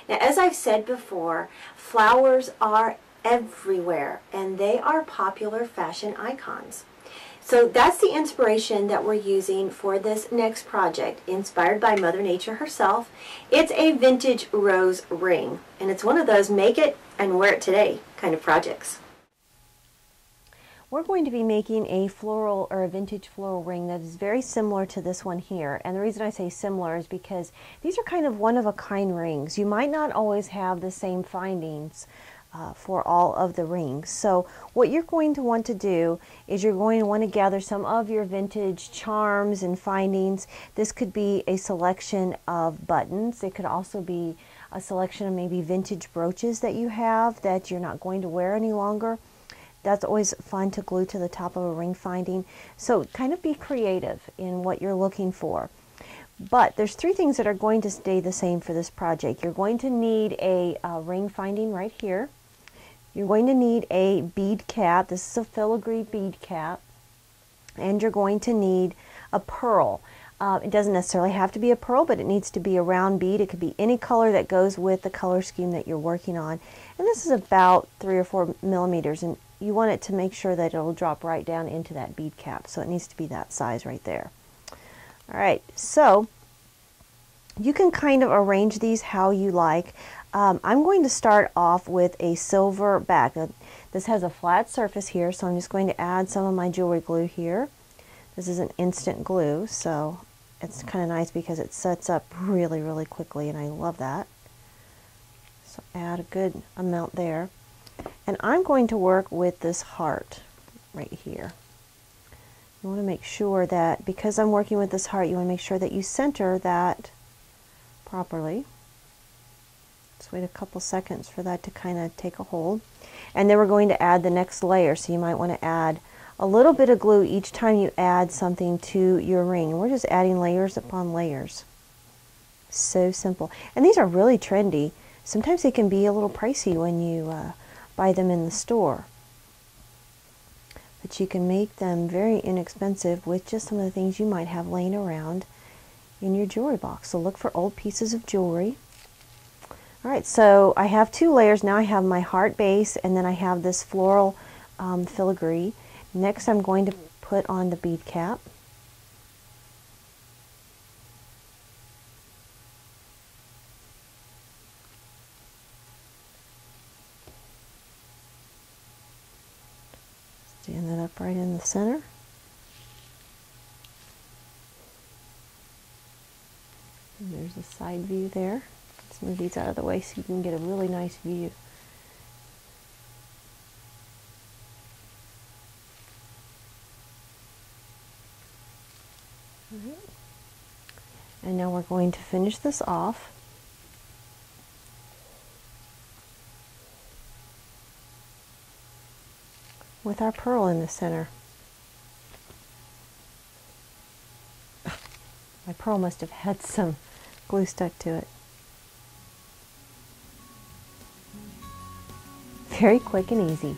Now, as I've said before, flowers are everywhere and they are popular fashion icons. So that's the inspiration that we're using for this next project, inspired by Mother Nature herself. It's a vintage rose ring, and it's one of those make it and wear it today kind of projects. We're going to be making a floral or a vintage floral ring that is very similar to this one here. And the reason I say similar is because these are kind of one-of-a-kind rings. You might not always have the same findings for all of the rings. So what you're going to want to do is you're going to want to gather some of your vintage charms and findings. This could be a selection of buttons. It could also be a selection of maybe vintage brooches that you have that you're not going to wear any longer. That's always fun to glue to the top of a ring finding. So kind of be creative in what you're looking for. But there's three things that are going to stay the same for this project. You're going to need a ring finding right here. You're going to need a bead cap. This is a filigree bead cap. And you're going to need a pearl. It doesn't necessarily have to be a pearl, but it needs to be a round bead. It could be any color that goes with the color scheme that you're working on. And this is about 3 or 4 millimeters, and you want it to make sure that it'll drop right down into that bead cap. So it needs to be that size right there. All right, so you can kind of arrange these how you like. I'm going to start off with a silver back. This has a flat surface here, so I'm just going to add some of my jewelry glue here. This is an instant glue, so it's kind of nice because it sets up really, really quickly, and I love that. So add a good amount there. And I'm going to work with this heart right here. You want to make sure that, because I'm working with this heart, you want to make sure that you center that properly. Just wait a couple seconds for that to kind of take a hold. And then we're going to add the next layer, so you might want to add a little bit of glue each time you add something to your ring. And we're just adding layers upon layers. So simple. And these are really trendy. Sometimes they can be a little pricey when you buy them in the store. But you can make them very inexpensive with just some of the things you might have laying around in your jewelry box. So look for old pieces of jewelry. Alright, so I have 2 layers. Now I have my heart base, and then I have this floral filigree. Next I'm going to put on the bead cap. Stand that up right in the center. And there's a side view there. Let's move these out of the way so you can get a really nice view. All right. And now we're going to finish this off with our pearl in the center. My pearl must have had some glue stuck to it. Very quick and easy.